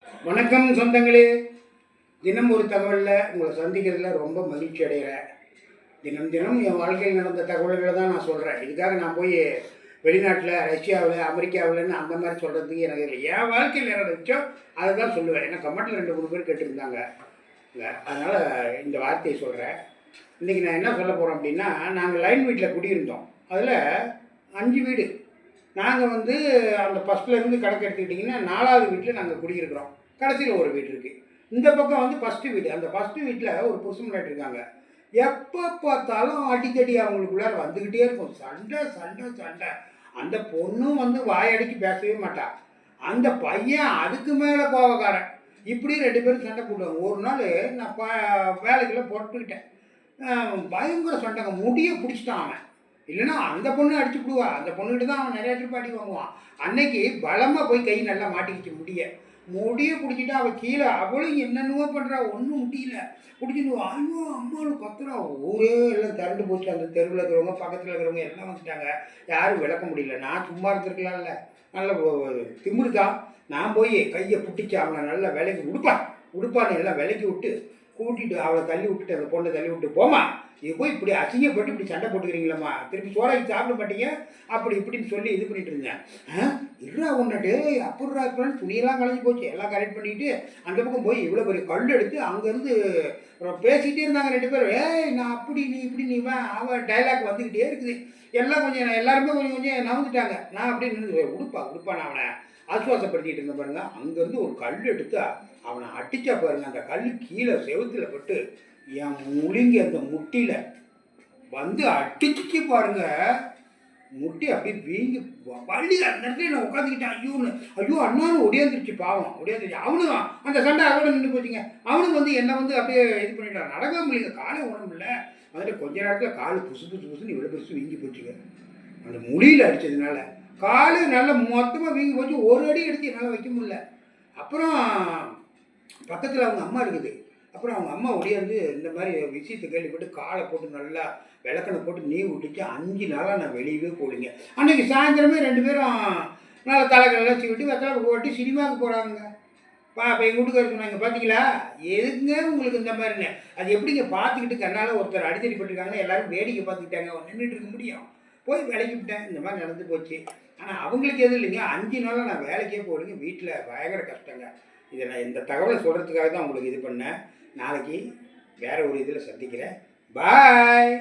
வணக்கம் சொந்தங்களே. தினம் ஒரு தகவலில் உங்களை சந்திக்கிறதுல ரொம்ப மகிழ்ச்சி அடைகிறேன். தினம் தினம் என் வாழ்க்கையில் நடந்த தகவல்களை தான் நான் சொல்கிறேன். இதுக்காக நான் போய் வெளிநாட்டில், ரஷ்யாவில், அமெரிக்காவில்னு அந்த மாதிரி சொல்கிறதுக்கு எனக்கு இல்லை. என் வாழ்க்கையில் நடந்துச்சோ அதை தான் சொல்லுவேன். ஏன்னா கமெண்ட்டில் 2-3 பேர் கேட்டுருந்தாங்க. அதனால் இந்த வார்த்தையை சொல்கிறேன். இன்றைக்கி நான் என்ன சொல்ல போகிறேன் அப்படின்னா, நாங்கள் லைன் வீட்டில் குடியிருந்தோம். அதில் 5 வீடு. நாங்கள் அந்த ஃபஸ்ட்லேருந்து கணக்கு எடுத்துக்கிட்டிங்கன்னா 4வது வீட்டில் நாங்கள் குடியிருக்கிறோம். கடைசியில் ஒரு வீடு இருக்குது. இந்த பக்கம் ஃபஸ்ட்டு வீடு. அந்த ஃபஸ்ட்டு வீட்டில் ஒரு புருஷன் முன்னாடி இருக்காங்க. எப்போ பார்த்தாலும் அடிக்கடி அவங்களுக்குள்ளார வந்துக்கிட்டே இருக்கும். சண்டை சண்டை சண்டை. அந்த பொண்ணும் வாயடிக்கு பேசவே மாட்டாள். அந்த பையன் அதுக்கு மேலே கோவக்காரன். இப்படி 2 பேரும் சண்டை போடுவாங்க. ஒரு நாள் நான் வேலைக்கெல்லாம் போட்டுக்கிட்டேன். பயங்கர சண்டைங்க. முடியை பிடிச்சிட்டான் அவன். இல்லைன்னா அந்த பொண்ணு அடிச்சு விடுவா. அந்த பொண்ணுக்கிட்ட தான் அவன் நிறைய ட்ரிப் அடி வாங்குவான். அன்னைக்கு பலமாக போய் கை நல்லா மாட்டிக்கிச்சு. முடியை பிடிச்சிட்டு அவள் கீழே அவளும் என்னென்னவோ பண்ணுறா. ஒன்றும் முடியல. பிடிச்சிட்டு ஐயோ அம்மாவும் கத்துறா. ஊரே எல்லாம் திரண்டு போச்சு. அந்த தெருவில் இருக்கிறவங்க, பக்கத்தில் இருக்கிறவங்க எல்லாம் வந்துட்டாங்க. யாரும் விளக்க முடியல. நான் சும்மா இருந்திருக்கலாம்ல. நல்ல திமிருதான். நான் போய் கையை பிடிச்சி அவனை நல்லா விலைக்கு உடுப்பான்னு எல்லாம் விலைக்கு விட்டு கூட்டிகிட்டு அவளை தள்ளி விட்டுட்டு அந்த பொண்ணை தள்ளி விட்டு போமா, இது போய் இப்படி அசிங்கப்பட்டு இப்படி சண்டை போட்டுக்கிறீங்களம்மா, திருப்பி சோறாக்கி சாப்பிட மாட்டீங்க, அப்படி இப்படின்னு சொல்லி இது பண்ணிட்டு இருந்தேன். இருறா ஒன்றுட்டு அப்புறா இருக்கிறான்னு துணியெல்லாம் கலைஞ்சி போச்சு. எல்லாம் கரெக்ட் பண்ணிட்டு அந்த பக்கம் போய் இவ்வளோ பெரிய கல் எடுத்து அங்கேருந்து பேசிக்கிட்டே இருந்தாங்க 2 பேரும். ஏய் நான் அப்படி நீ இப்படி நீ அவன் டைலாக் வந்துக்கிட்டே இருக்குது. எல்லாம் கொஞ்சம் எல்லாருமே கொஞ்சம் கொஞ்சம் நவந்துட்டாங்க. நான் அப்படியே நின்று உடுப்பா நான் அவனை ஆசுவாசப்படுத்திக்கிட்டு இருந்தேன் பாருங்க. அங்கேருந்து ஒரு கல் எடுத்து அவனை அடித்தா பாருங்க. அந்த கல் கீழே செவுத்தில் பட்டு என் முழுங்கி அந்த முட்டியில் அடிச்சு பாருங்க. முட்டி அப்படியே வீங்கி வள்ளி அந்த இடத்துல நான் உட்காந்துக்கிட்டேன். ஐயோ அண்ணாலும் ஒடியாந்துருச்சு. பாவம் ஒடியாந்துருச்சு. அவனும் அந்த சண்டை அவனோட நின்று போச்சுங்க. அவனுக்கு என்னை அப்படியே இது பண்ணிட்டான். நடக்க முடியல. காலை உடம்புல கொஞ்ச நேரத்தில் கால் புசுன்னு இவ்வளோ பெருசு வீங்கி போச்சுங்க. அந்த முழியில் அடித்ததுனால காலு நல்லா மொத்தமாக வீங்கி போச்சு. ஒரு அடி எடுத்து என்னால் வைக்க முடியல. அப்புறம் பக்கத்தில் அவங்க அம்மா இருக்குது. அப்புறம் அவங்க அம்மா ஒடியாந்து இந்த மாதிரி விஷயத்தை கேள்விப்பட்டு காலை போட்டு நல்லா விளக்கணை போட்டு நீ விட்டுச்சு. 5 நாளாக நான் வெளியவே போலிங்க. அன்றைக்கி சாயந்தரமே 2 பேரும் நல்லா தலைக்கெல்லாம் சீவிட்டு வெத்தலை போட்டு சினிமாவுக்கு போகிறாங்க. இப்போ எங்கள் வீட்டுக்காரர் சொன்னாங்க, பார்த்தீங்களா எதுங்க உங்களுக்கு இந்த மாதிரின்னு. அது எப்படிங்க பார்த்துக்கிட்டு கண்ணால் ஒருத்தர் அடித்தடி பட்டுருக்காங்கன்னா எல்லாரும் வேடிக்கை பார்த்துக்கிட்டாங்க. நின்றுட்டு இருக்க முடியும். போய் வேலைக்கு விட்டேன். இந்த மாதிரி நடந்து போச்சு. ஆனால் அவங்களுக்கு எதுவும் இல்லைங்க. 5 நாளாக நான் வேலைக்கே போகிறேங்க. வீட்டில் பயங்கர கஷ்டங்க. இதை நான் இந்த தகவலை சொல்கிறதுக்காக தான் உங்களுக்கு இது பண்ணேன். நாளைக்கு வேறு ஒரு இதில் சந்திக்கிறேன். பாய்.